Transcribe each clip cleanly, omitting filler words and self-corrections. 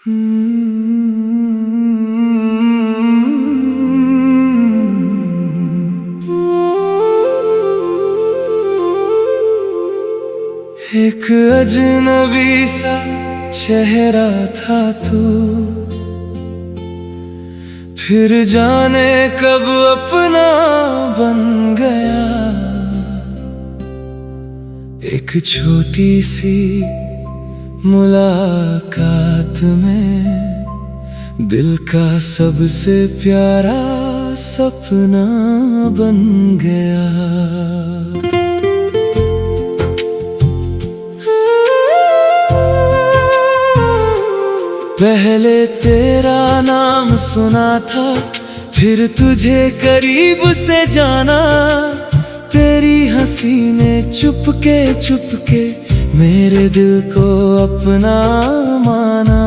एक अजनबी सा चेहरा था तू, फिर जाने कब अपना बन गया। एक छोटी सी मुलाकात में दिल का सबसे प्यारा सपना बन गया। पहले तेरा नाम सुना था, फिर तुझे करीब से जाना। तेरी हंसी ने चुपके चुपके मेरे दिल को अपना माना।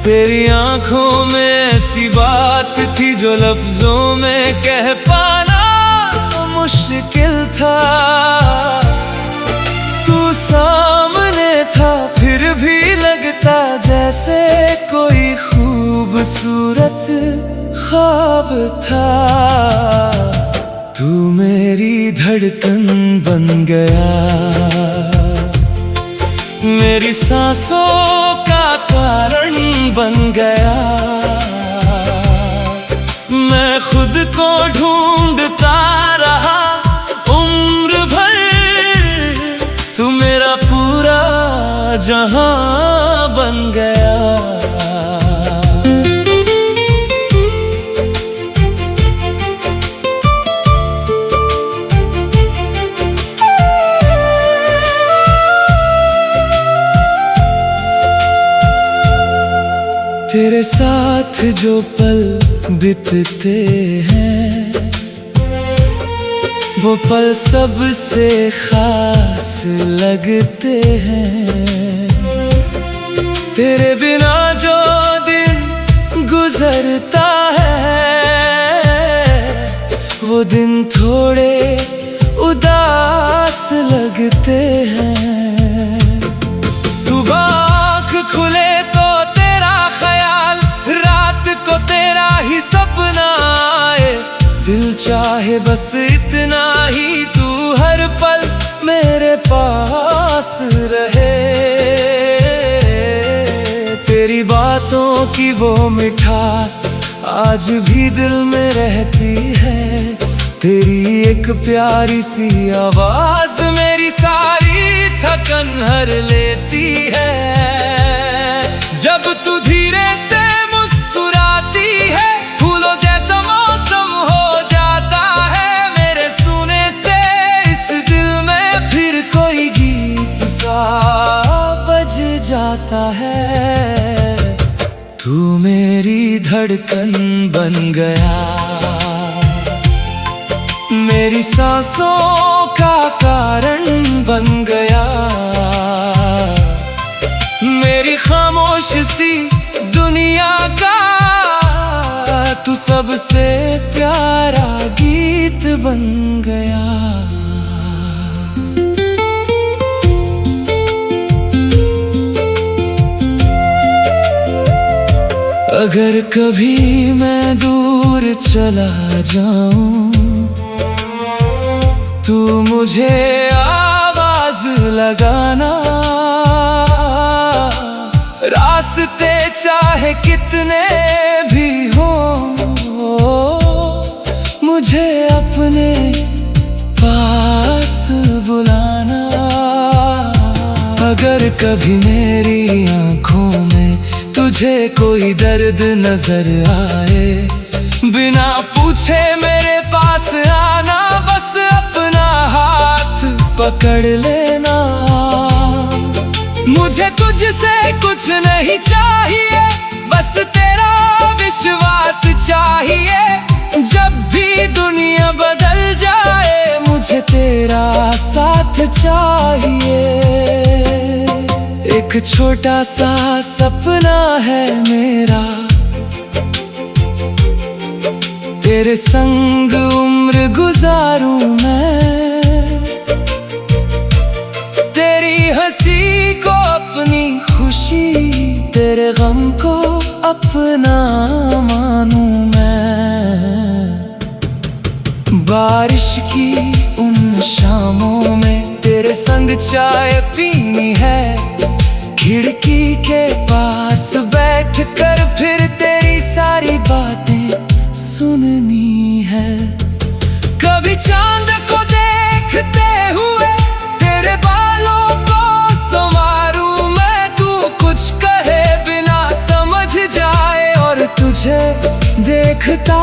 तेरी आंखों में ऐसी बात थी जो लफ्जों में कह पाना मुश्किल था। तू सामने था फिर भी लगता जैसे कोई खूबसूरत ख्वाब था। तू मेरी धड़कन बन गया, मेरी सांसों का कारण बन गया। मैं खुद को ढूंढता रहा उम्र भर, तू मेरा पूरा जहां बन गया। तेरे साथ जो पल बीतते हैं, वो पल सबसे खास लगते हैं। तेरे बिना जो दिन गुजरता है, वो दिन थोड़े उदास लगते हैं। सुबह आँख खुले तो तेरा ख्याल, रात को तेरा ही सपना आए। दिल चाहे बस इतना ही तू हर पल मेरे पास रहे। तेरी बातों की वो मिठास आज भी दिल में रहती है। तेरी एक प्यारी सी आवाज मेरी सारी थकन हर लेती है। जब तू धीरे से मुस्कुराती है, फूलों जैसा मौसम हो जाता है। मेरे सुने से इस दिल में फिर कोई गीत सा बज जाता है। तू मेरी धड़कन बन गया, मेरी सांसों का कारण बन गया। मेरी खामोश सी दुनिया का तू सबसे प्यारा गीत बन गया। अगर कभी मैं दूर चला जाऊं, तू मुझे आवाज लगाना। रास्ते चाहे कितने भी हों, मुझे अपने पास बुलाना। अगर कभी मेरी आंखों में तुझे कोई दर्द नजर आए, बिना पूछे मेरे पास आना। बस अपना हाथ पकड़ लेना। मुझे तुझसे कुछ नहीं चाहिए, बस तेरा विश्वास चाहिए। जब भी दुनिया बदल जाए, मुझे तेरा साथ चाहिए। एक छोटा सा सपना है मेरा, तेरे संग उम्र गुजारूं मैं। तेरी हंसी को अपनी खुशी गम को अपना मानूं मैं। बारिश की उन शामों में तेरे संग चाय पीनी है, खिड़की के पास बैठ कर फिर तेरी सारी बातें सुननी है। कभी चांद को देखते हुए तेरे बालों को संवारूं मैं, तू कुछ कहे बिना समझ जाए और तुझे देखता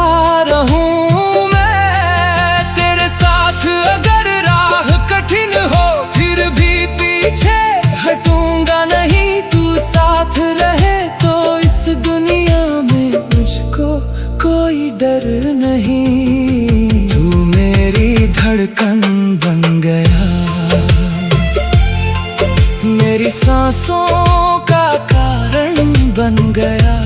रहूं मैं। तेरे साथ अगर राह कठिन हो फिर भी पीछे हटूंगा नहीं, तू साथ रहे तो इस दुनिया में मुझको कोई डर नहीं। तू मेरी धड़कन बन गया, मेरी सांसों का कारण बन गया।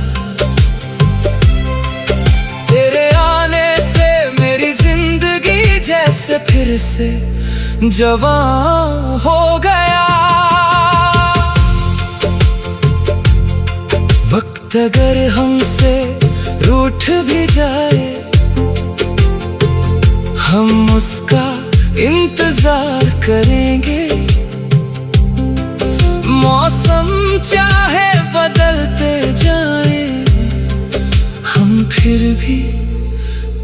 तेरे आने से मेरी जिंदगी जैसे फिर से जवां हो गया। वक्त अगर हमसे रूठ भी जाए, हम उसका इंतजार करेंगे। मौसम चाहे बदलते जाए, हम फिर भी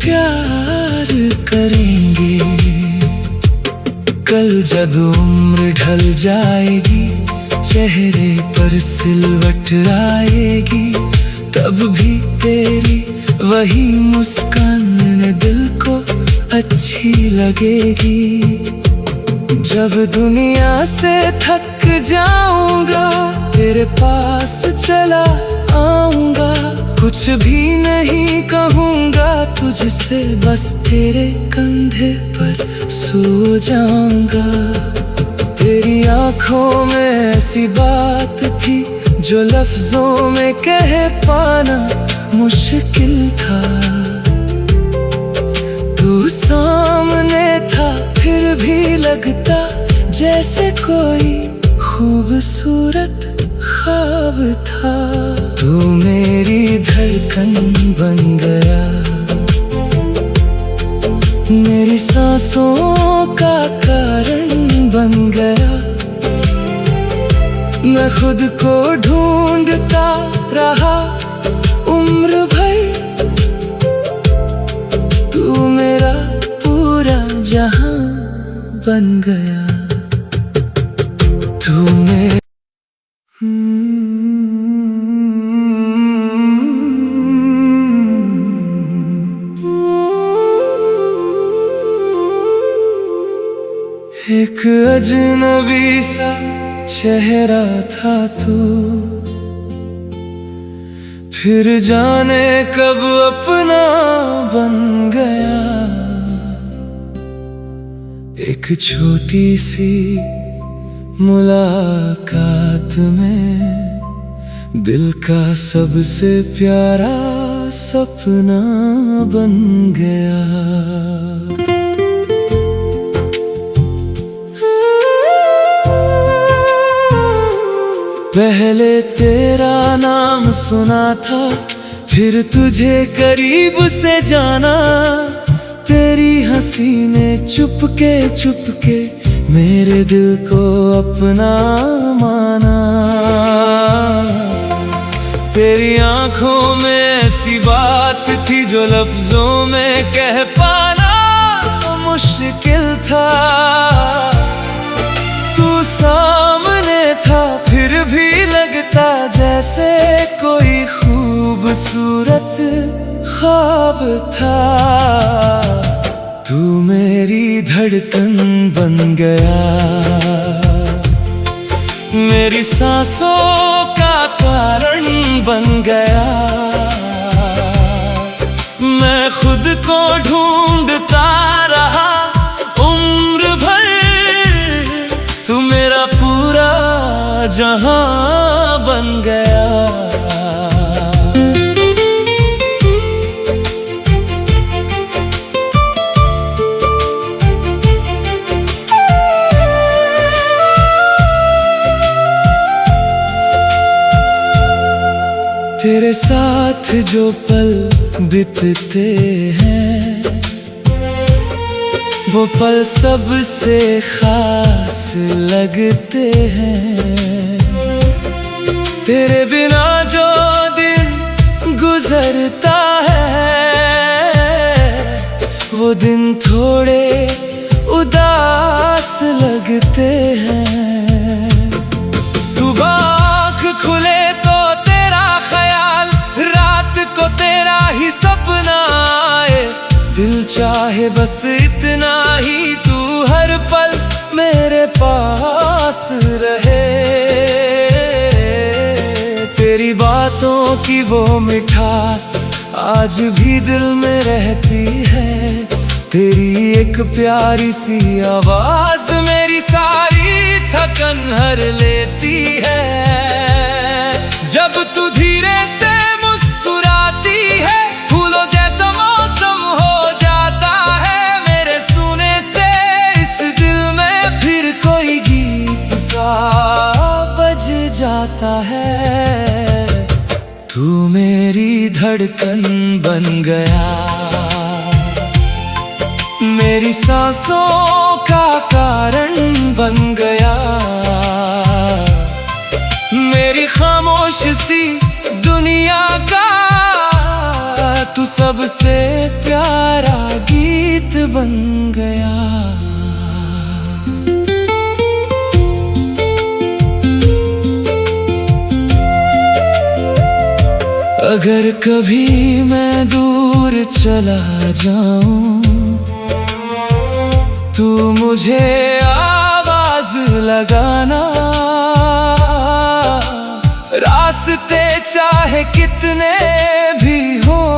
प्यार करेंगे। कल जब उम्र ढल जाएगी, चेहरे पर सिलवट आएगी, तब भी तेरी वही मुस्कान मेरे दिल को अच्छी लगेगी। जब दुनिया से थक जाऊंगा तेरे पास चला आऊंगा, कुछ भी नहीं कहूंगा तुझसे, बस तेरे कंधे पर सो जाऊंगा। तेरी आंखों में ऐसी बात थी जो लफ्जों में कह पाना मुश्किल था। तू सामने था फिर भी लगता जैसे कोई खूबसूरत ख्वाब था। तू मेरी धड़कन बन गया, मेरी सांसों का कारण बन गया। मैं खुद को ढूंढता रहा उम्र भर, तू मेरा पूरा जहां बन गया। तू मेरा एक अजनबी सा चेहरा था तू, फिर जाने कब अपना बन गया। एक छोटी सी मुलाकात में दिल का सबसे प्यारा सपना बन गया। पहले तेरा नाम सुना था, फिर तुझे करीब से जाना। तेरी हंसी ने चुपके चुपके मेरे दिल को अपना माना। तेरी आंखों में ऐसी बात थी जो लफ्जों में कह पाना मुश्किल था। तू सामने था फिर भी लगता जैसे कोई खूबसूरत ख्वाब था। तू मेरी धड़कन बन गया, मेरी सांसों का कारण बन गया। मैं खुद को ढूंढता रहा उम्र भर, तू मेरा पूरा जहां बन गया। तेरे साथ जो पल बीतते हैं वो पल सबसे खास लगते हैं। तेरे बिना जो दिन गुजरता है वो दिन थोड़े उदास लगते हैं। सुबह आँख खुले तो तेरा ख्याल, रात को तेरा ही सपना आए। दिल चाहे बस इतना ही तू हर पल मेरे पास रहे। तेरी बातों की वो मिठास आज भी दिल में रहती है। तेरी एक प्यारी सी आवाज मेरी सारी थकन हर लेती है। जब तू धीरे से मुस्कुराती है फूलों जैसा मौसम हो जाता है। मेरे सुने से इस दिल में फिर कोई गीत सा बज जाता है। तू मेरी धड़कन बन गया, मेरी सांसों का कारण बन गया। मेरी खामोश सी दुनिया का तू सबसे प्यारा गीत बन गया। अगर कभी मैं दूर चला जाऊं तू मुझे आवाज लगाना। रास्ते चाहे कितने भी हों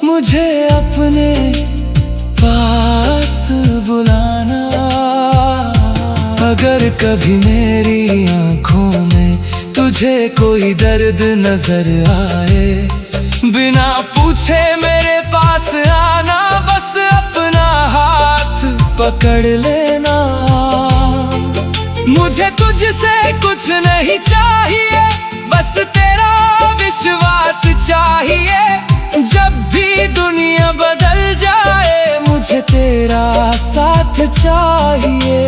मुझे अपने पास बुलाना। अगर कभी मेरी आँखों में तुझे कोई दर्द नजर आए, बिना पूछे मेरे पास आना। बस अपना हाथ पकड़ लेना। मुझे तुझसे कुछ नहीं चाहिए, बस तेरा विश्वास चाहिए। जब भी दुनिया बदल जाए मुझे तेरा साथ चाहिए।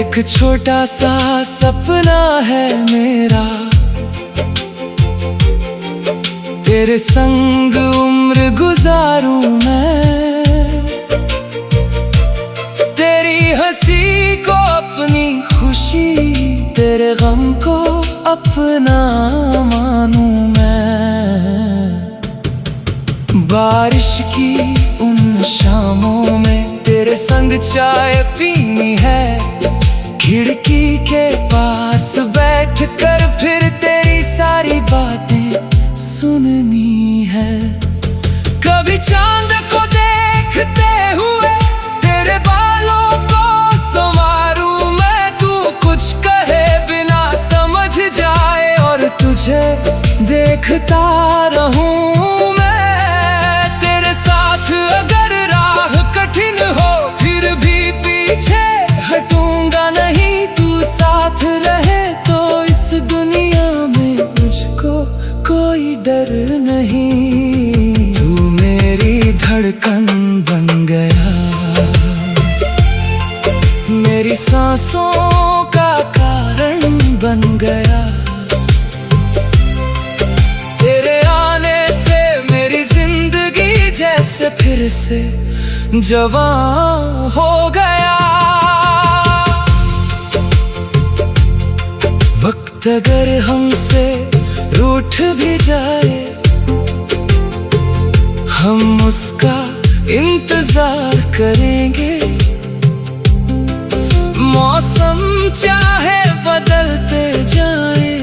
एक छोटा सा सपना है मेरा, तेरे संग उम्र गुजारूं मैं। तेरी हंसी को अपनी खुशी, तेरे गम को अपना मानूं मैं। बारिश की उन शामों में तेरे संग चाय पीनी है। खिड़की के पास बैठ कर फिर तेरी सारी बातें सुननी है। कभी चांद को देखते हुए तेरे बालों को संवारूं मैं। तू कुछ कहे बिना समझ जाए और तुझे देखता रहूं मैं। तेरे साथ अगर राह कठिन हो फिर भी पीछे हटूंगा नहीं। तू साथ रहे तो इस दुनिया में मुझको कोई डर नहीं। तू मेरी धड़कन बन गया, मेरी सांसों का कारण बन गया। तेरे आने से मेरी जिंदगी जैसे फिर से जवां हो गया। वक्त अगर हमसे रूठ भी जाए हम उसका इंतजार करेंगे। मौसम चाहे बदलते जाए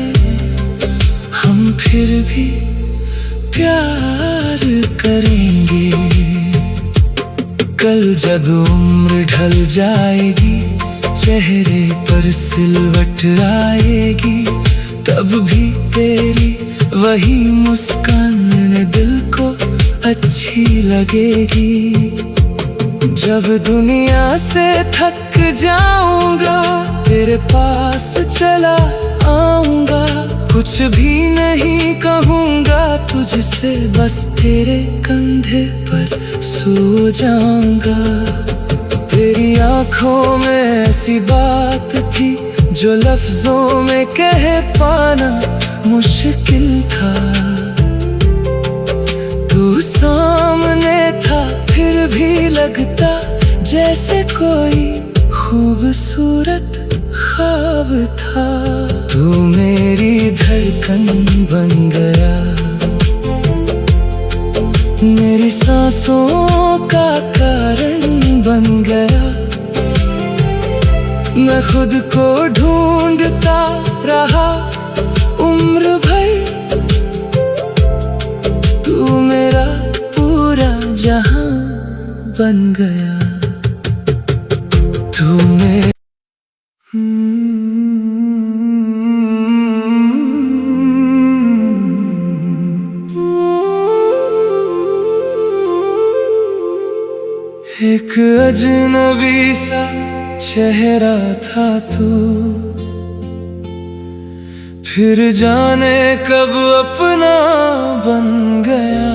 हम फिर भी प्यार करेंगे। कल जब उम्र ढल जाएगी चेहरे पर सिलवट आएगी, तब भी तेरी वही मुस्कान दिल को अच्छी लगेगी। जब दुनिया से थक जाऊंगा तेरे पास चला आऊंगा। कुछ भी नहीं कहूँगा तुझसे, बस तेरे कंधे पर सो जाऊंगा। तेरी आंखों में ऐसी बात थी जो लफ्जों में कह पाना मुश्किल था। तू सामने था फिर भी लगता जैसे कोई खूबसूरत ख्वाब था। तू मेरी धड़कन बन गया, मेरी सांसों का कारण बन गया। मैं खुद को ढूंढता रहा उम्र भर, तू मेरा पूरा जहां बन गया। तू मेरा एक अजनबी सा चेहरा था तू, फिर जाने कब अपना बन गया।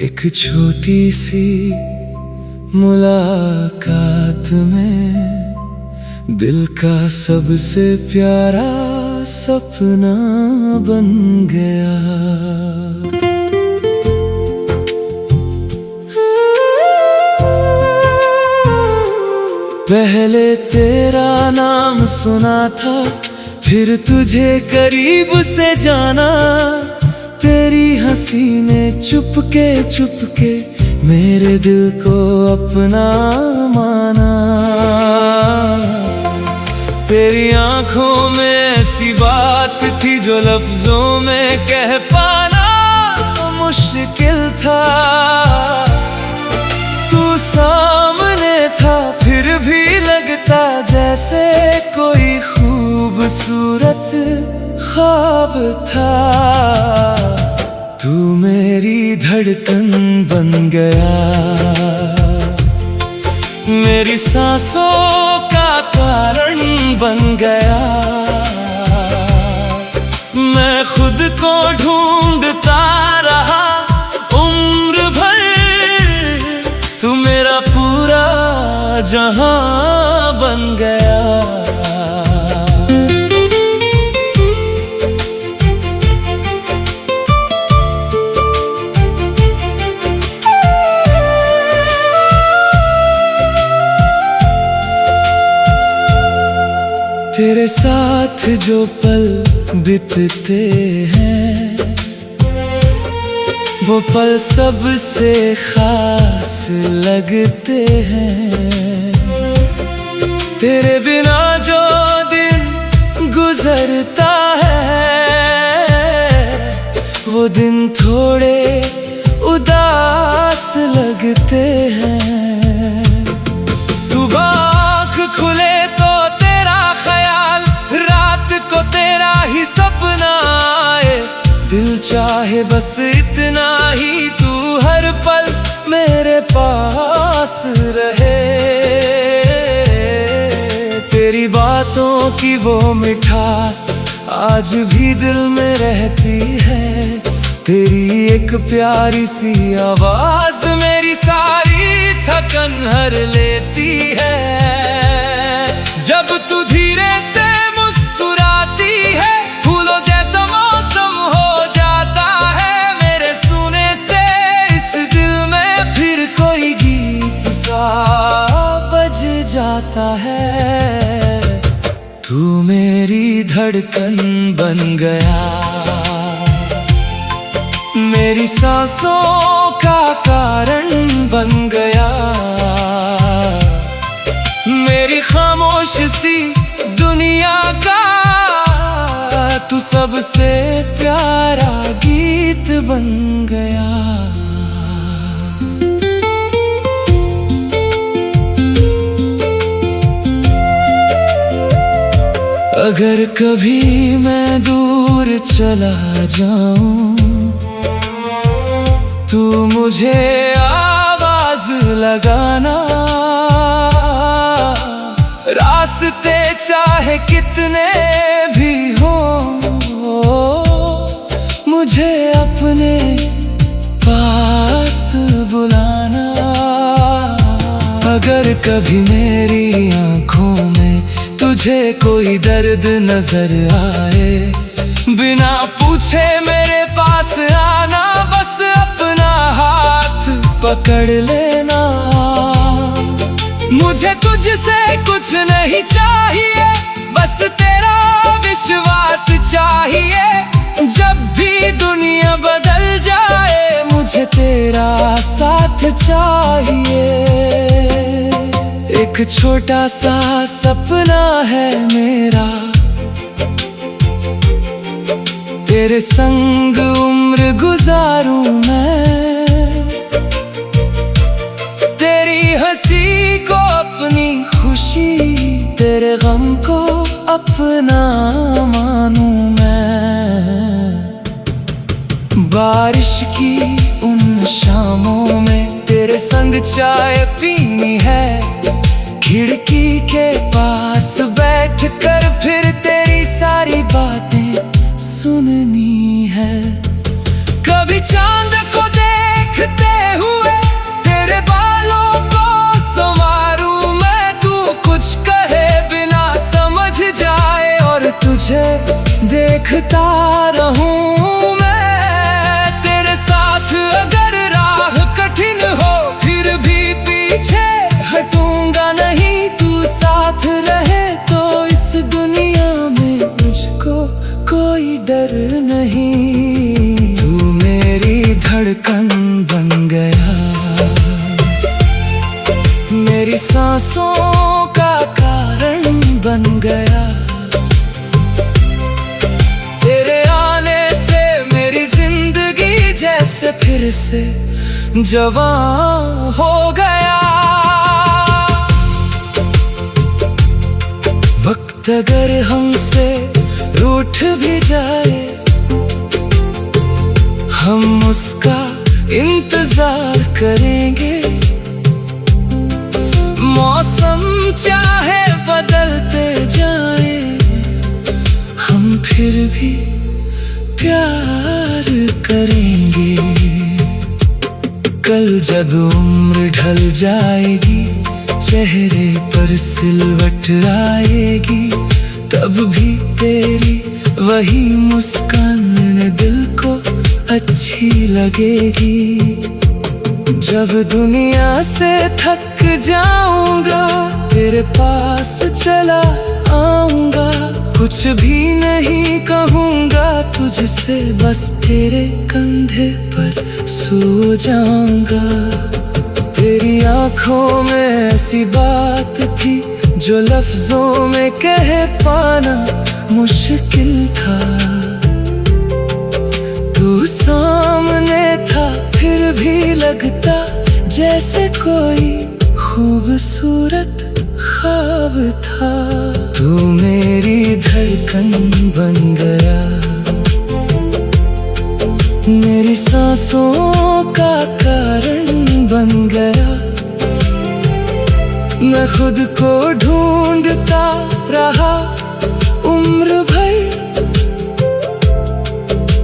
एक छोटी सी मुलाकात में दिल का सबसे प्यारा सपना बन गया। पहले तेरा नाम सुना था, फिर तुझे करीब से जाना। तेरी हंसी ने चुपके चुपके मेरे दिल को अपना माना। तेरी आंखों में ऐसी बात थी जो लफ्जों में कह पाना मुश्किल था। तू सामने था फिर भी लगता जैसे कोई खूबसूरत ख्वाब था। तू मेरी धड़कन बन गया, मेरी सांसों का कारण बन गया। मैं खुद को ढूंढता रहा उम्र भर, तू मेरा पूरा जहां बन गया। तेरे साथ जो पल बीतते हैं, वो पल सबसे खास लगते हैं। तेरे बिना जो दिन गुजरता है, वो दिन थोड़े उदास लगते हैं। सुबह आँख खुले तो तेरा ख्याल, रात को तेरा ही सपना आए। दिल चाहे बस इतना ही तू हर पल मेरे पास रहे। तेरी बातों की वो मिठास आज भी दिल में रहती है। तेरी एक प्यारी सी आवाज मेरी सारी थकन हर लेती है। जब तू धीरे से मुस्कुराती है, फूलों जैसा मौसम हो जाता है। मेरे सुने से इस दिल में फिर कोई गीत सा बज जाता है। तू मेरी धड़कन बन गया, मेरी सांसों का कारण बन गया। मेरी खामोश सी दुनिया का तू सबसे प्यारा गीत बन गया। अगर कभी मैं दूर चला जाऊं, तू मुझे आवाज लगाना। रास्ते चाहे कितने भी हो, मुझे अपने पास बुलाना। अगर कभी मेरी आँखों में तुझे कोई दर्द नजर आए, बिना पूछे मेरे पास आना, बस अपना हाथ पकड़ लेना। मुझे तुझसे कुछ नहीं चाहिए, बस तेरा विश्वास चाहिए। जब भी दुनिया बदल जाए, मुझे तेरा साथ चाहिए। एक छोटा सा सपना है मेरा, तेरे संग उम्र गुजारूं मैं। तेरी हंसी को अपनी खुशी, तेरे गम को अपना मानूं मैं। बारिश की उन शामों में तेरे संग चाय पीनी है, खिड़की के पास बैठकर फिर तेरी सारी बातें सुननी है। कभी चांद को देखते हुए तेरे बालों को संवारूं मैं। तू कुछ कहे बिना समझ जाए और तुझे देखता रहूं मैं। तेरे साथ अगर राह कठिन हो, फिर भी पीछे हटूंगा नहीं। तू साथ रहे तो इस दुनिया में मुझको कोई डर नहीं। तू मेरी धड़कन बन गया, मेरी सांसों का कारण बन गया। तेरे आने से मेरी जिंदगी जैसे फिर से जवां हो गया। वक्त अगर हमसे रूठ भी जाए, हम उसका इंतजार करेंगे। मौसम चाहे बदलते जाए, हम फिर भी प्यार करेंगे। कल जब उम्र ढल जाएगी, चेहरे पर सिलवट आएगी, तब भी तेरी वही मुस्कान दिल को अच्छी लगेगी। जब दुनिया से थक जाऊंगा, तेरे पास चला आऊंगा। कुछ भी नहीं कहूंगा तुझसे, बस तेरे कंधे पर सो जाऊंगा। तेरी आँखों में ऐसी बात थी जो लफ्जों में कह पाना मुश्किल था। तू सामने था फिर भी लगता जैसे कोई खूबसूरत ख्वाब था। तू मेरी धड़कन बन गया, मेरी सांसों का कारण बन गया। मैं खुद को ढूंढता रहा उम्र भर,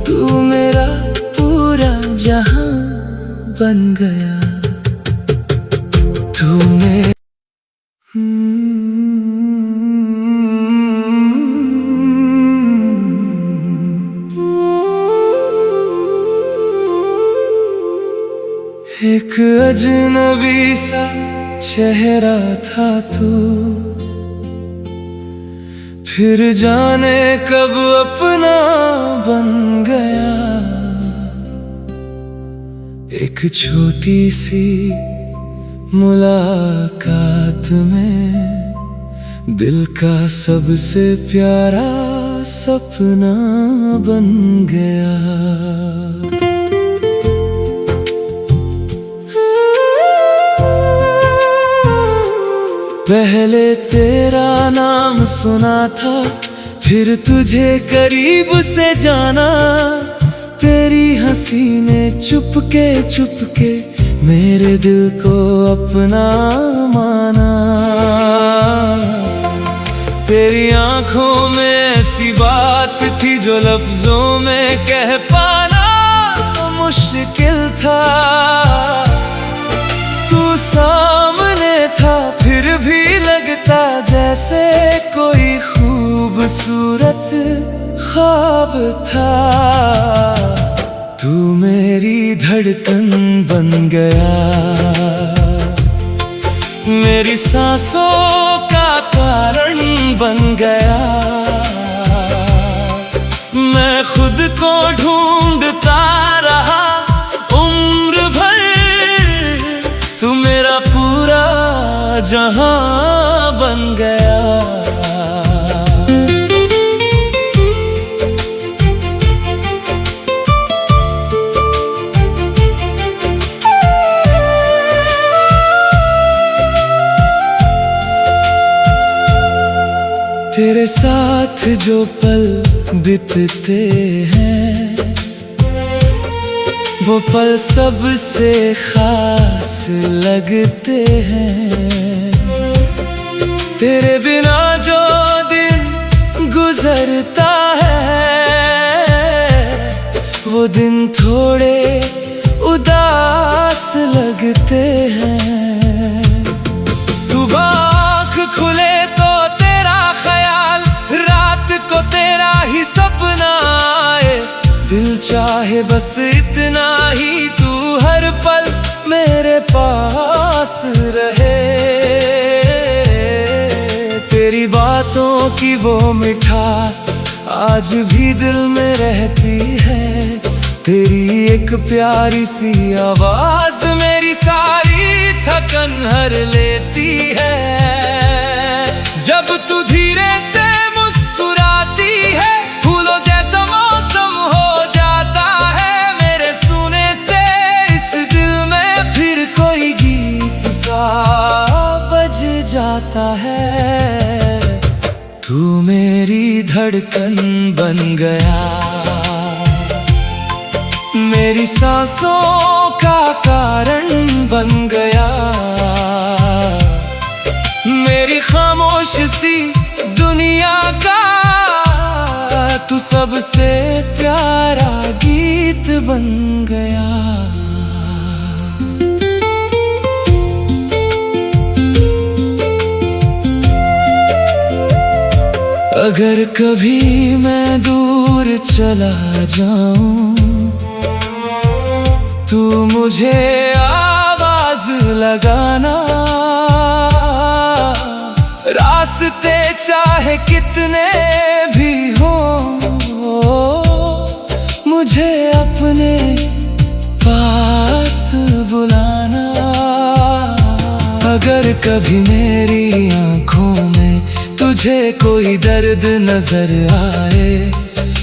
तू मेरा पूरा जहां बन गया। तू मेरा एक अजनबी सा चेहरा था तू, फिर जाने कब अपना बन गया। एक छोटी सी मुलाकात में दिल का सबसे प्यारा सपना बन गया। पहले तेरा नाम सुना था, फिर तुझे करीब से जाना। तेरी हंसी ने चुपके चुपके मेरे दिल को अपना माना। तेरी आंखों में ऐसी बात थी जो लफ्जों में कह पाना मुश्किल था। तू सामने था फिर भी लगता जैसे कोई खूबसूरत ख्वाब था। तू मेरी धड़कन बन गया, मेरी सांसों का कारण बन गया। मैं खुद को ढूंढता रहा उम्र भर, तू मेरा पूरा जहां बन गया। तेरे साथ जो पल बीतते हैं वो पल सबसे खास लगते हैं। तेरे बिना जो दिन गुजरता है वो दिन थोड़े उदास लगते हैं। सुबह आँख खुले तो तेरा ख्याल, रात को तेरा ही सपना आए। दिल चाहे बस इतना ही तू हर पल मेरे पास रहे। तेरी बातों की वो मिठास आज भी दिल में रहती है। तेरी एक प्यारी सी आवाज मेरी सारी थकन हर लेती है। जब तू धीरे से मुस्कुराती है फूलों जैसा मौसम हो जाता है। मेरे सुने से इस दिल में फिर कोई गीत सा बज जाता है। तू मेरी धड़कन बन गया, मेरी सांसों का कारण बन गया। मेरी खामोश सी दुनिया का तू सबसे प्यारा गीत बन गया। अगर कभी मैं दूर चला जाऊं तू मुझे आवाज लगाना। रास्ते चाहे कितने भी हो मुझे अपने पास बुलाना। अगर कभी मेरी आंखों में तुझे कोई दर्द नजर आए,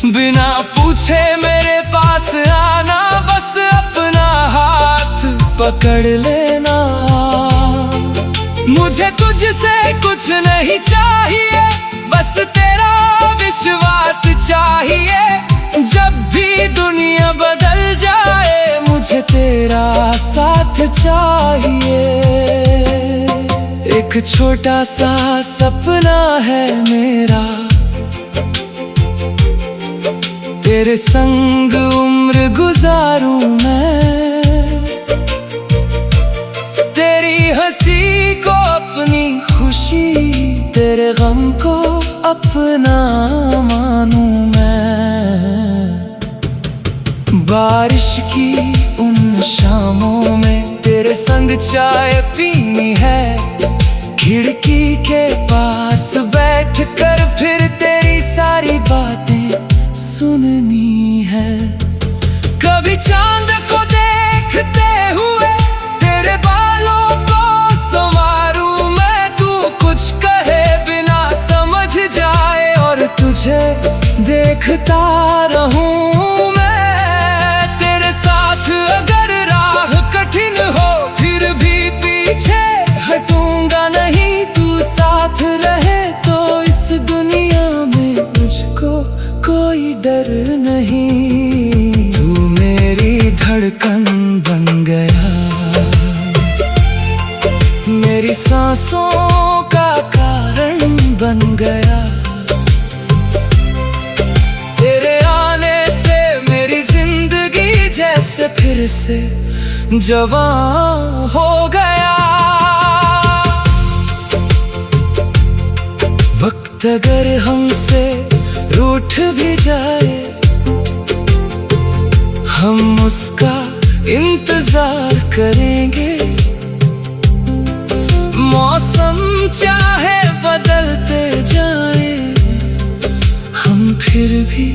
बिना पूछे मेरे पास आना। बस अपना हाथ पकड़ लेना। मुझे तुझसे कुछ नहीं चाहिए, बस तेरा विश्वास चाहिए। जब भी दुनिया बदल जाए मुझे तेरा साथ चाहिए। एक छोटा सा सपना है मेरा, तेरे संग उम्र गुजारूं मैं। तेरी हंसी को अपनी खुशी, तेरे गम को अपना मानूं मैं। बारिश की उन शामों में तेरे संग चाय पीनी है। खिड़की के पास बैठ कर फिर तेरी सारी बातें सुननी है। कभी चांद को देखते हुए तेरे बालों को संवारूं मैं। तू कुछ कहे बिना समझ जाए और तुझे देखता रहूं मैं। तेरे साथ अगर राह कठिन हो फिर भी पीछे हटूंगा नहीं। तू साथ रहे तो इस दुनिया में मुझको कोई डर नहीं। तू मेरी धड़कन बन गया, मेरी सांसों का कारण बन गया। फिर से जवां हो गया। वक्त अगर हमसे रूठ भी जाए, हम उसका इंतजार करेंगे। मौसम चाहे बदलते जाए, हम फिर भी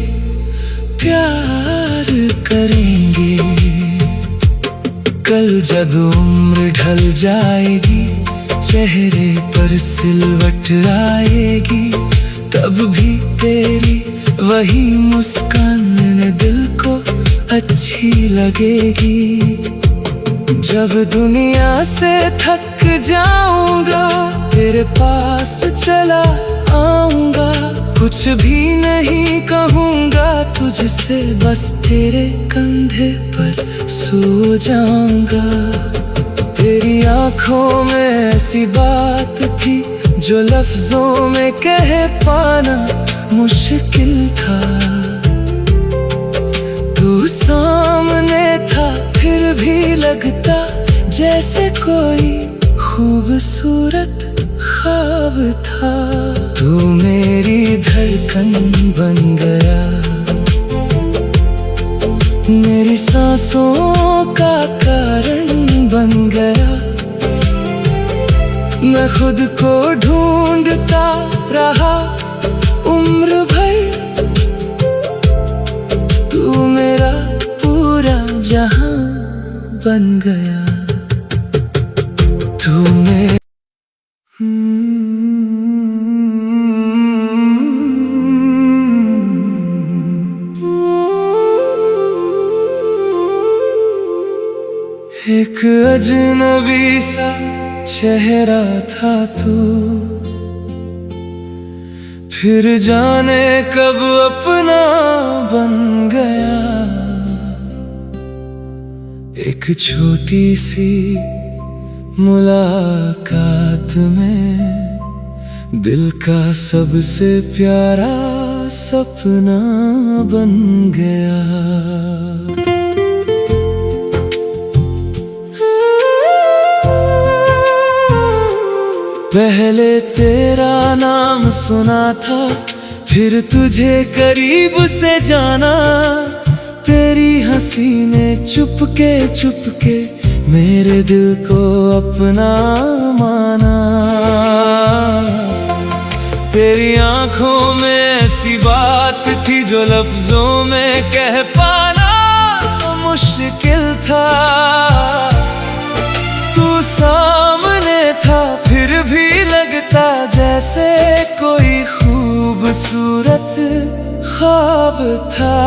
प्यार करेंगे। कल जब उम्र ढल जाएगी, चेहरे पर सिलवट आएगी, तब भी तेरी वही मुस्कान मेरे दिल को अच्छी लगेगी। जब दुनिया से थक जाऊंगा, तेरे पास चला आऊंगा। कुछ भी नहीं कहूंगा तुझसे, बस तेरे कंधे पर सो जाऊंगा। तेरी आंखों में ऐसी बात थी जो लफ्जों में कह पाना मुश्किल था। तू सामने था, फिर भी लगता जैसे कोई खूबसूरत ख्वाब था। तू मेरी धड़कन बन गया, मेरी सांसों का कारण बन गया। मैं खुद को ढूंढता रहा उम्र भर, तू मेरा पूरा जहां बन गया। तू मेरा एक अजनबी सा चेहरा था तू, फिर जाने कब अपना बन गया। एक छोटी सी मुलाकात में दिल का सबसे प्यारा सपना बन गया। पहले तेरा नाम सुना था, फिर तुझे करीब से जाना। तेरी हंसी ने चुपके चुपके मेरे दिल को अपना माना। तेरी आंखों में ऐसी बात थी जो लफ्जों में कह पाना मुश्किल था। तू सामने था, फिर भी लगता जैसे कोई खूबसूरत ख्वाब था।